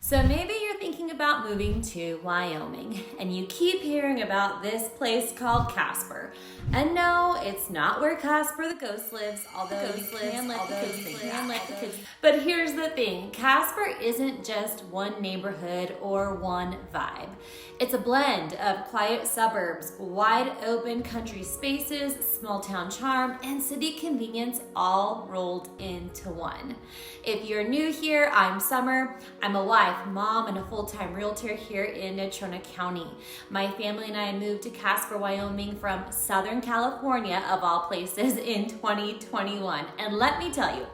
So maybe you're thinking about moving to Wyoming and you keep hearing about this place called Casper. And no, it's not where Casper the ghost lives, although you can let the kids. But here's the thing, Casper isn't just one neighborhood or one vibe. It's a blend of quiet suburbs, wide open country spaces, small town charm, and city convenience all rolled into one. If you're new here, I'm Summer. I'm a wife, mom, and a full-time realtor here in Natrona County. My family and I moved to Casper, Wyoming from Southern California, of all places, in 2021. And let me tell you,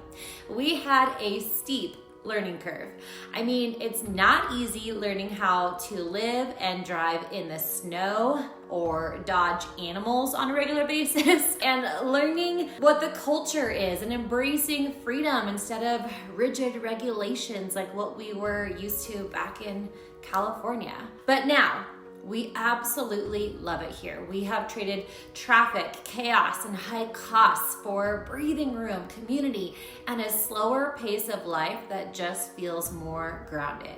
we had a steep learning curve. I mean, it's not easy learning how to live and drive in the snow or dodge animals on a regular basis, and learning what the culture is and embracing freedom instead of rigid regulations like what we were used to back in California. But now, we absolutely love it here. We have traded traffic, chaos, and high costs for breathing room, community, and a slower pace of life that just feels more grounded.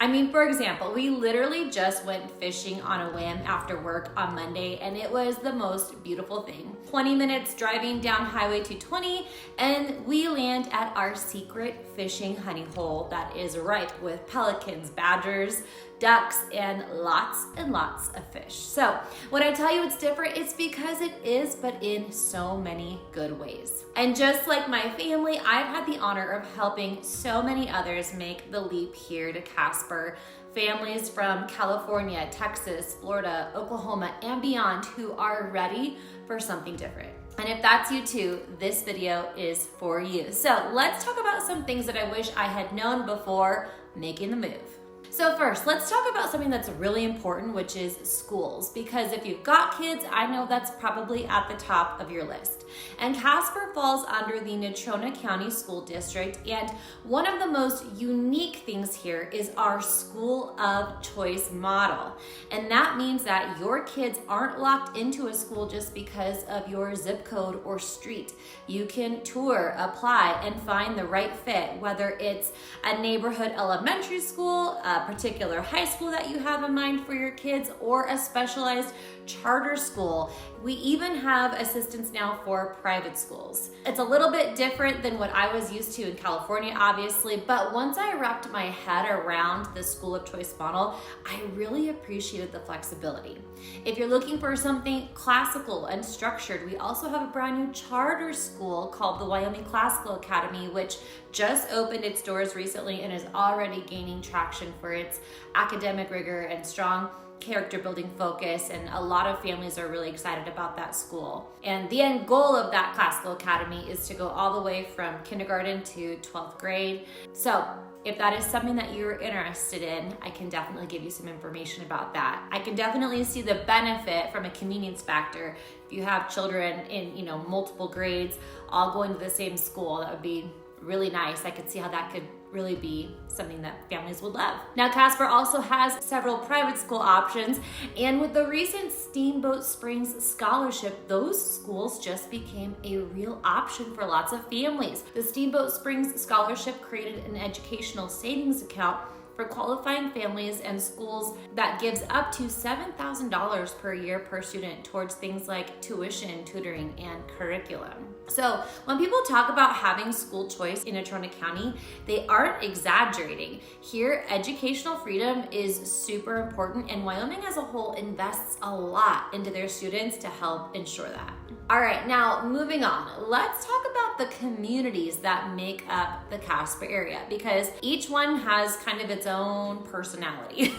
I mean, for example, we literally just went fishing on a whim after work on Monday, and it was the most beautiful thing. 20 minutes driving down Highway 220, and we land at our secret fishing honey hole that is ripe with pelicans, badgers, ducks, and lots of fish. So when I tell you it's different, it's because it is, but in so many good ways. And just like my family, I've had the honor of helping so many others make the leap here to Casper. Families from California, Texas, Florida, Oklahoma, and beyond who are ready for something different. And if that's you too, this video is for you. So let's talk about some things that I wish I had known before making the move. So first, let's talk about something that's really important, which is schools. Because if you've got kids, I know that's probably at the top of your list. And Casper falls under the Natrona County School District. And one of the most unique things here is our school of choice model. And that means that your kids aren't locked into a school just because of your zip code or street. You can tour, apply, and find the right fit, whether it's a neighborhood elementary school, a particular high school that you have in mind for your kids, or a specialized charter school. We even have assistance now for private schools. It's a little bit different than what I was used to in California, obviously, but once I wrapped my head around the school of choice model, I really appreciated the flexibility. If you're looking for something classical and structured, we also have a brand new charter school called the Wyoming Classical Academy, which just opened its doors recently and is already gaining traction for its academic rigor and strong character building focus, and a lot of families are really excited about that school. And the end goal of that classical academy is to go all the way from kindergarten to 12th grade. So if that is something that you're interested in, I can definitely give you some information about that. I can definitely see the benefit from a convenience factor. If you have children in, multiple grades all going to the same school, that would be really nice. I could see how that could really be something that families would love. Now, Casper also has several private school options, and with the recent Steamboat Springs scholarship, those schools just became a real option for lots of families. The Steamboat Springs scholarship created an educational savings account for qualifying families and schools that gives up to $7,000 per year per student towards things like tuition, tutoring, and curriculum. So when people talk about having school choice in Natrona County, they aren't exaggerating. Here, educational freedom is super important, and Wyoming as a whole invests a lot into their students to help ensure that. All right, now moving on, let's talk about the communities that make up the Casper area, because each one has kind of its own personality.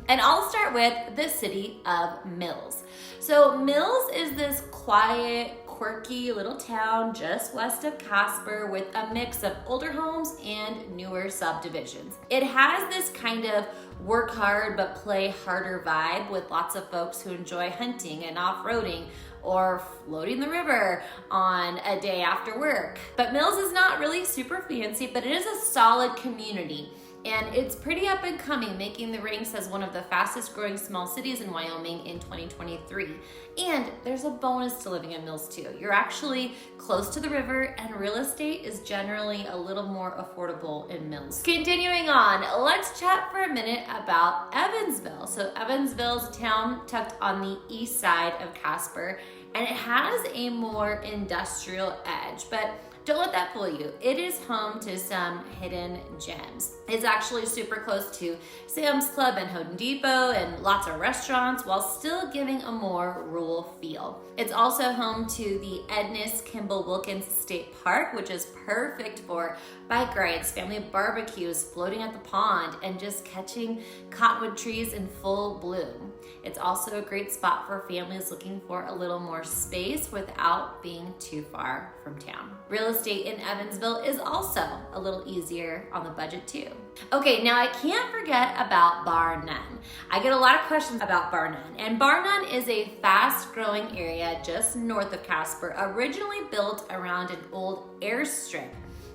And I'll start with the city of Mills. So Mills is this quiet, quirky little town just west of Casper with a mix of older homes and newer subdivisions. It has this kind of work hard but play harder vibe with lots of folks who enjoy hunting and off-roading or floating the river on a day after work. But Mills is not really super fancy, but it is a solid community. and it's pretty up and coming, making the ranks as one of the fastest growing small cities in Wyoming in 2023. And there's a bonus to living in Mills too. You're actually close to the river, and real estate is generally a little more affordable in Mills. Continuing on, let's chat for a minute about Evansville. So Evansville is a town tucked on the east side of Casper, and it has a more industrial edge, but don't let that fool you. It is home to some hidden gems. It's actually super close to Sam's Club and Home Depot and lots of restaurants, while still giving a more rural feel. It's also home to the Ednis Kimball Wilkins State Park, which is perfect for bike rides, family barbecues, floating at the pond, and just catching cottonwood trees in full bloom. It's also a great spot for families looking for a little more space without being too far from town. Real estate in Evansville is also a little easier on the budget too. Okay, now I can't forget about Bar Nunn. I get a lot of questions about Bar Nunn, and Bar Nunn is a fast-growing area just north of Casper, originally built around an old airstrip.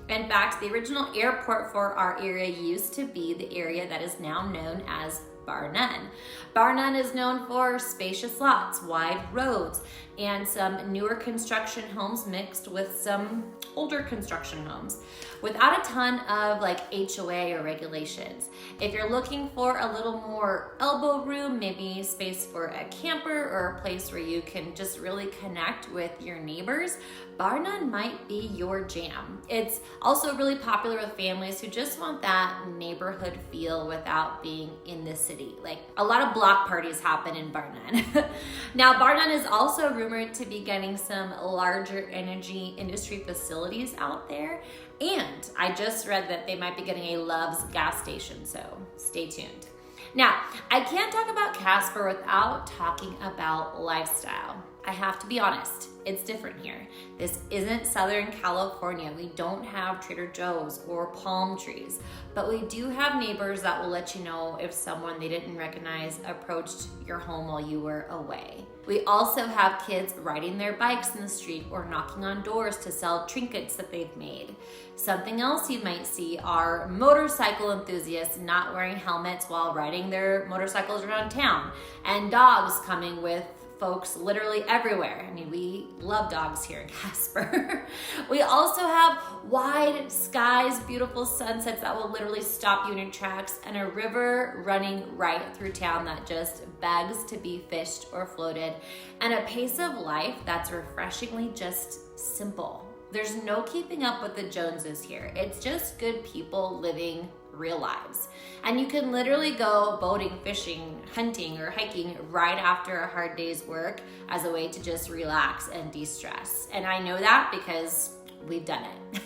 In fact, the original airport for our area used to be the area that is now known as Bar Nunn. Bar Nunn is known for spacious lots, wide roads, and some newer construction homes mixed with some older construction homes without a ton of like HOA or regulations. If you're looking for a little more elbow room, maybe space for a camper or a place where you can just really connect with your neighbors, Bar Nunn might be your jam. It's also really popular with families who just want that neighborhood feel without being in the city. Like a lot of block parties happen in Bar Nunn. Now, Bar Nunn is also rumored to be getting some larger energy industry facilities out there. And I just read that they might be getting a Love's gas station, so stay tuned. Now, I can't talk about Casper without talking about lifestyle. I have to be honest, it's different here. This isn't Southern California. We don't have Trader Joe's or palm trees, but we do have neighbors that will let you know if someone they didn't recognize approached your home while you were away. We also have kids riding their bikes in the street or knocking on doors to sell trinkets that they've made. Something else you might see are motorcycle enthusiasts not wearing helmets while riding their motorcycles around town, and dogs coming with folks literally everywhere. I mean, we love dogs here in Casper. We also have wide skies, beautiful sunsets that will literally stop you in your tracks, and a river running right through town that just begs to be fished or floated, and a pace of life that's refreshingly just simple. There's no keeping up with the Joneses here. It's just good people living real lives. And you can literally go boating, fishing, hunting, or hiking right after a hard day's work as a way to just relax and de-stress. And I know that because we've done it.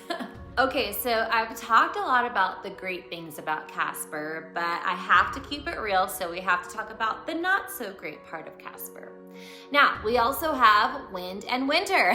Okay, so I've talked a lot about the great things about Casper, but I have to keep it real, so we have to talk about the not so great part of Casper. Now, we also have wind and winter,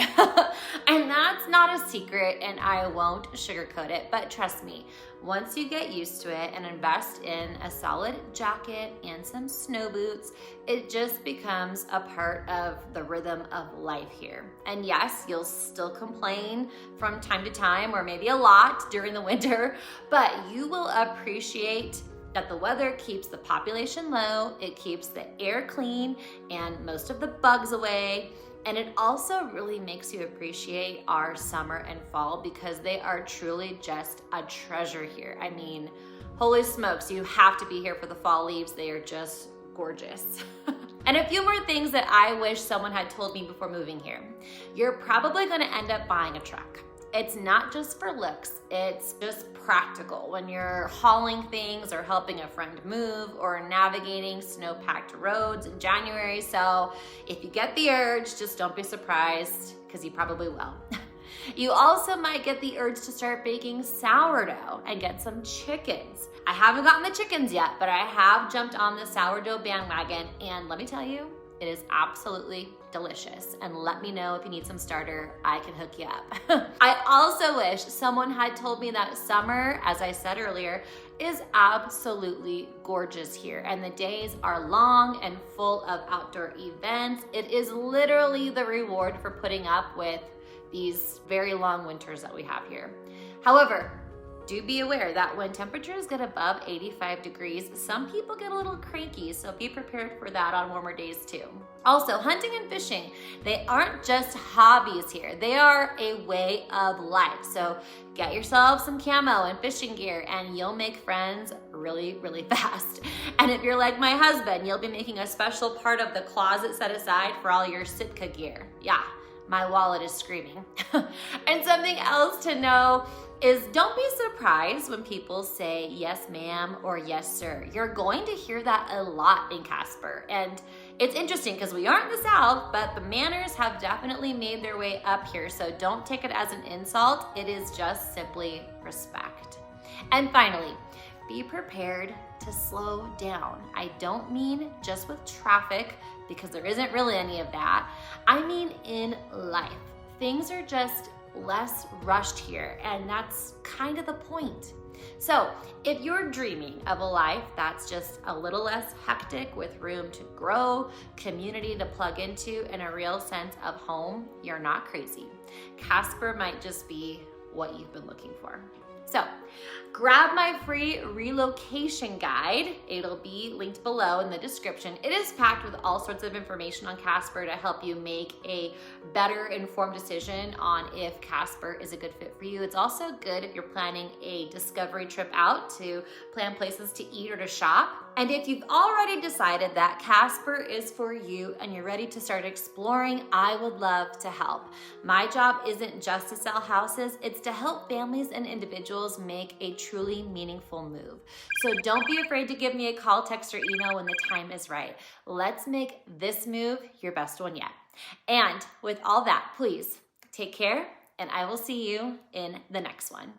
and that's not a secret, and I won't sugarcoat it, but trust me, once you get used to it and invest in a solid jacket and some snow boots, it just becomes a part of the rhythm of life here. And yes, you'll still complain from time to time, or maybe a lot during the winter, but you will appreciate that the weather keeps the population low, it keeps the air clean and most of the bugs away, and it also really makes you appreciate our summer and fall because they are truly just a treasure here. I mean, holy smokes, you have to be here for the fall leaves. They are just gorgeous. And a few more things that I wish someone had told me before moving here. You're probably gonna end up buying a truck. It's not just for looks, it's just practical when you're hauling things or helping a friend move or navigating snow-packed roads in January. So if you get the urge, just don't be surprised, because you probably will. You also might get the urge to start baking sourdough and get some chickens. I haven't gotten the chickens yet, but I have jumped on the sourdough bandwagon, and let me tell you, it is absolutely delicious. And let me know if you need some starter, I can hook you up. I also wish someone had told me that summer, as I said earlier, is absolutely gorgeous here. And the days are long and full of outdoor events. It is literally the reward for putting up with these very long winters that we have here. However, do be aware that when temperatures get above 85 degrees, some people get a little cranky, so be prepared for that on warmer days too. Also, hunting and fishing, they aren't just hobbies here. They are a way of life. So get yourself some camo and fishing gear and you'll make friends really, really fast. And if you're like my husband, you'll be making a special part of the closet set aside for all your Sitka gear. Yeah, my wallet is screaming. And something else to know is don't be surprised when people say yes ma'am or yes sir. You're going to hear that a lot in Casper. And it's interesting because we aren't in the South, but the manners have definitely made their way up here. So don't take it as an insult. It is just simply respect. And finally, be prepared to slow down. I don't mean just with traffic, because there isn't really any of that. I mean in life. Things are just less rushed here, and that's kind of the point. So if you're dreaming of a life that's just a little less hectic with room to grow, community to plug into, and a real sense of home, you're not crazy. Casper might just be what you've been looking for. So grab my free relocation guide. It'll be linked below in the description. It is packed with all sorts of information on Casper to help you make a better informed decision on if Casper is a good fit for you. It's also good if you're planning a discovery trip out to plan places to eat or to shop. And if you've already decided that Casper is for you and you're ready to start exploring, I would love to help. My job isn't just to sell houses, it's to help families and individuals make a truly meaningful move. So don't be afraid to give me a call, text, or email when the time is right. Let's make this move your best one yet. And with all that, please take care, and I will see you in the next one.